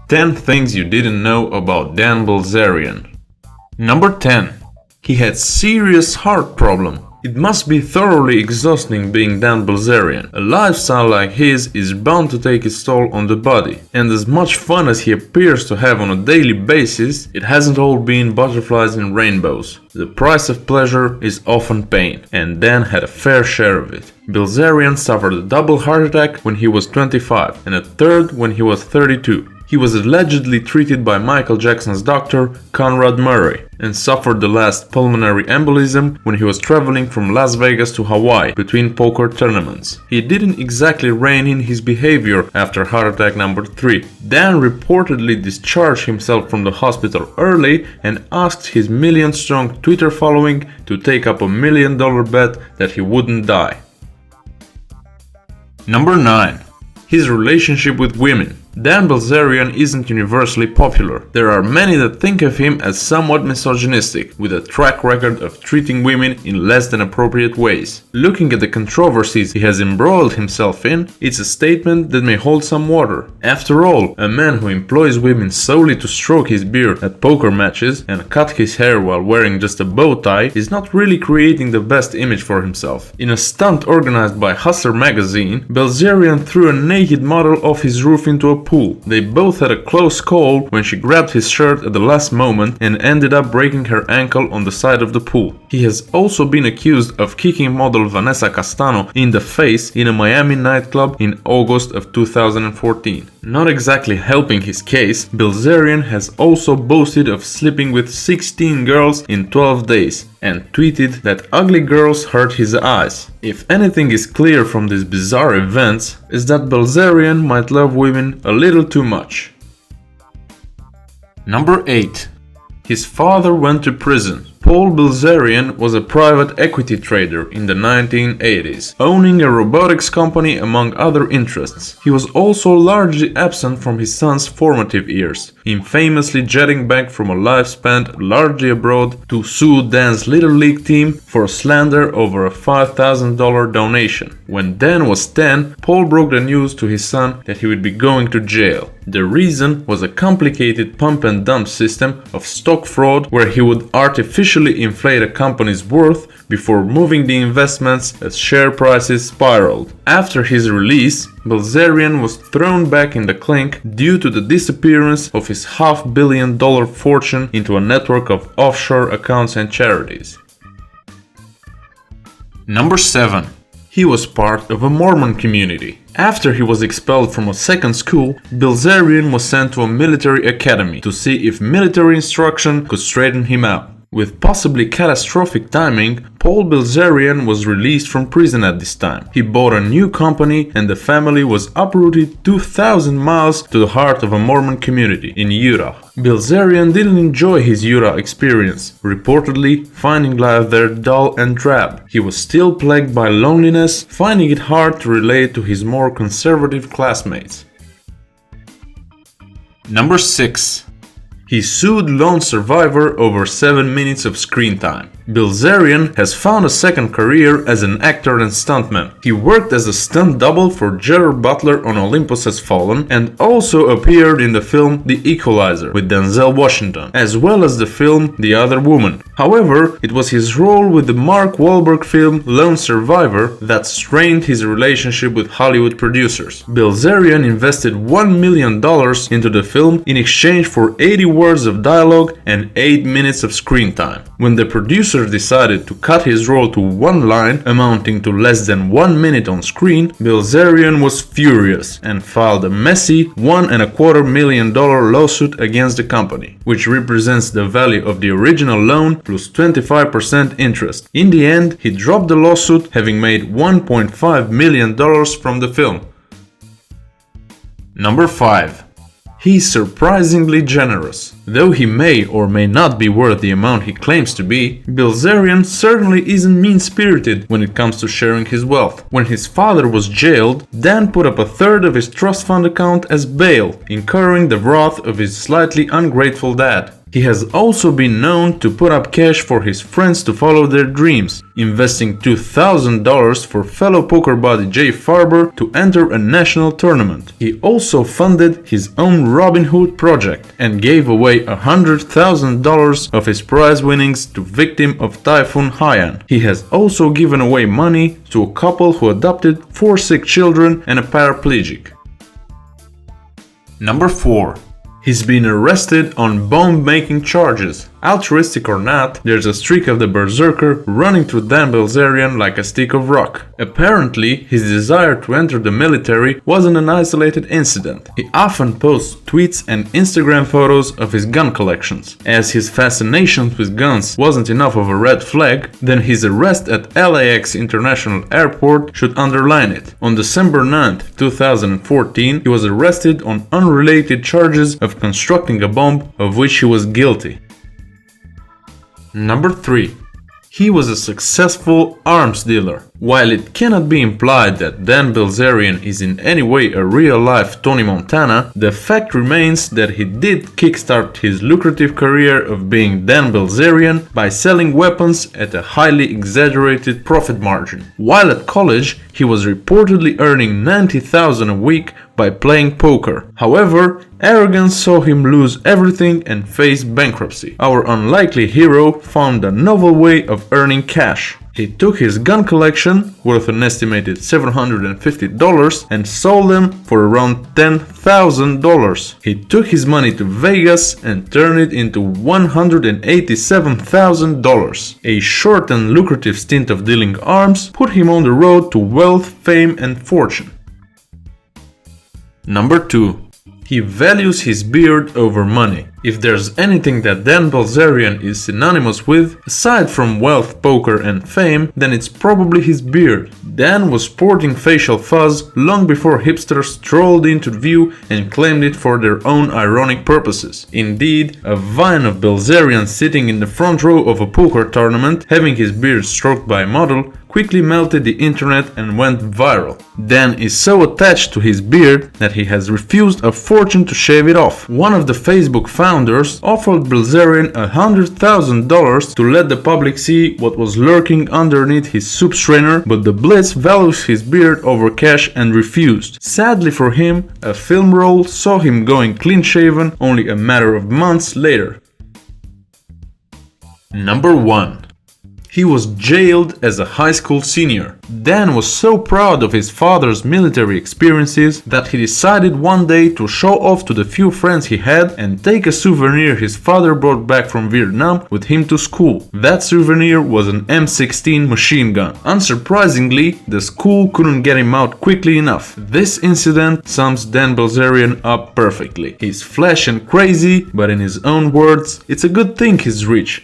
10 things you didn't know about Dan Bilzerian. Number 10. He had serious heart problem. It must be thoroughly exhausting being Dan Bilzerian. A lifestyle like his is bound to take its toll on the body. And as much fun as he appears to have on a daily basis, it hasn't all been butterflies and rainbows. The price of pleasure is often pain, and Dan had a fair share of it. Bilzerian suffered a double heart attack when he was 25 and a third when he was 32. He was allegedly treated by Michael Jackson's doctor, Conrad Murray, and suffered the last pulmonary embolism when he was traveling from Las Vegas to Hawaii between poker tournaments. He didn't exactly rein in his behavior after heart attack number 3. Dan reportedly discharged himself from the hospital early and asked his million-strong Twitter following to take up $1 million bet that he wouldn't die. Number 9. His relationship with women. Dan Bilzerian isn't universally popular. There are many that think of him as somewhat misogynistic, with a track record of treating women in less than appropriate ways. Looking at the controversies he has embroiled himself in, it's a statement that may hold some water. After all, a man who employs women solely to stroke his beard at poker matches and cut his hair while wearing just a bow tie is not really creating the best image for himself. In a stunt organized by Hustler magazine, Bilzerian threw a naked model off his roof into a pool. They both had a close call when she grabbed his shirt at the last moment and ended up breaking her ankle on the side of the pool. He has also been accused of kicking model Vanessa Castano in the face in a Miami nightclub in August of 2014. Not exactly helping his case, Bilzerian has also boasted of sleeping with 16 girls in 12 days and tweeted that ugly girls hurt his eyes. If anything is clear from these bizarre events, is that Bilzerian might love women a little too much. Number 8. His father went to prison. Paul Bilzerian was a private equity trader in the 1980s, owning a robotics company among other interests. He was also largely absent from his son's formative years, infamously jetting back from a life spent largely abroad to sue Dan's Little League team for slander over a $5,000 donation. When Dan was 10, Paul broke the news to his son that he would be going to jail. The reason was a complicated pump and dump system of stock fraud where he would artificially inflate a company's worth before moving the investments as share prices spiraled. After his release, Bilzerian was thrown back in the clink due to the disappearance of his $500 million fortune into a network of offshore accounts and charities. Number 7. He was part of a Mormon community. After he was expelled from a second school, Bilzerian was sent to a military academy to see if military instruction could straighten him out. With possibly catastrophic timing, Paul Bilzerian was released from prison at this time. He bought a new company and the family was uprooted 2,000 miles to the heart of a Mormon community in Utah. Bilzerian didn't enjoy his Utah experience, reportedly finding life there dull and drab. He was still plagued by loneliness, finding it hard to relate to his more conservative classmates. Number 6. He sued Lone Survivor over 7 minutes of screen time. Bilzerian has found a second career as an actor and stuntman. He worked as a stunt double for Gerard Butler on Olympus Has Fallen and also appeared in the film The Equalizer with Denzel Washington, as well as the film The Other Woman. However, it was his role with the Mark Wahlberg film Lone Survivor that strained his relationship with Hollywood producers. Bilzerian invested $1 million into the film in exchange for 80 words of dialogue and 8 minutes of screen time. When the producer decided to cut his role to one line, amounting to less than 1 minute on screen, Bilzerian was furious and filed a messy $1.25 million lawsuit against the company, which represents the value of the original loan plus 25% interest. In the end, he dropped the lawsuit, having made $1.5 million from the film. Number 5. He's surprisingly generous. Though he may or may not be worth the amount he claims to be, Bilzerian certainly isn't mean-spirited when it comes to sharing his wealth. When his father was jailed, Dan put up a third of his trust fund account as bail, incurring the wrath of his slightly ungrateful dad. He has also been known to put up cash for his friends to follow their dreams, investing $2,000 for fellow poker buddy Jay Farber to enter a national tournament. He also funded his own Robin Hood project and gave away $100,000 of his prize winnings to victim of Typhoon Haiyan. He has also given away money to a couple who adopted 4 sick children and a paraplegic. Number 4. He's been arrested on bomb-making charges. Altruistic or not, there's a streak of the berserker running through Dan Bilzerian like a stick of rock. Apparently, his desire to enter the military wasn't an isolated incident. He often posts tweets and Instagram photos of his gun collections. As his fascination with guns wasn't enough of a red flag, then his arrest at LAX International Airport should underline it. On December 9, 2014, he was arrested on unrelated charges of constructing a bomb of which he was guilty. Number 3. He was a successful arms dealer. While it cannot be implied that Dan Bilzerian is in any way a real-life Tony Montana, the fact remains that he did kickstart his lucrative career of being Dan Bilzerian by selling weapons at a highly exaggerated profit margin. While at college, he was reportedly earning $90,000 a week by playing poker. However, arrogance saw him lose everything and face bankruptcy. Our unlikely hero found a novel way of earning cash. He took his gun collection, worth an estimated $750, and sold them for around $10,000. He took his money to Vegas and turned it into $187,000. A short and lucrative stint of dealing arms put him on the road to wealth, fame, and fortune. Number 2. He values his beard over money. If there's anything that Dan Bilzerian is synonymous with, aside from wealth, poker, and fame, then it's probably his beard. Dan was sporting facial fuzz long before hipsters strolled into view and claimed it for their own ironic purposes. Indeed, a vine of Bilzerian sitting in the front row of a poker tournament, having his beard stroked by a model, quickly melted the internet and went viral. Dan is so attached to his beard that he has refused a fortune to shave it off. One of the Facebook founders offered Bilzerian $100,000 to let the public see what was lurking underneath his soup strainer, but the Blitz values his beard over cash and refused. Sadly for him, a film role saw him going clean-shaven only a matter of months later. Number 1. He was jailed as a high school senior. Dan was so proud of his father's military experiences that he decided one day to show off to the few friends he had and take a souvenir his father brought back from Vietnam with him to school. That souvenir was an M16 machine gun. Unsurprisingly, the school couldn't get him out quickly enough. This incident sums Dan Bilzerian up perfectly. He's flash and crazy, but in his own words, it's a good thing he's rich.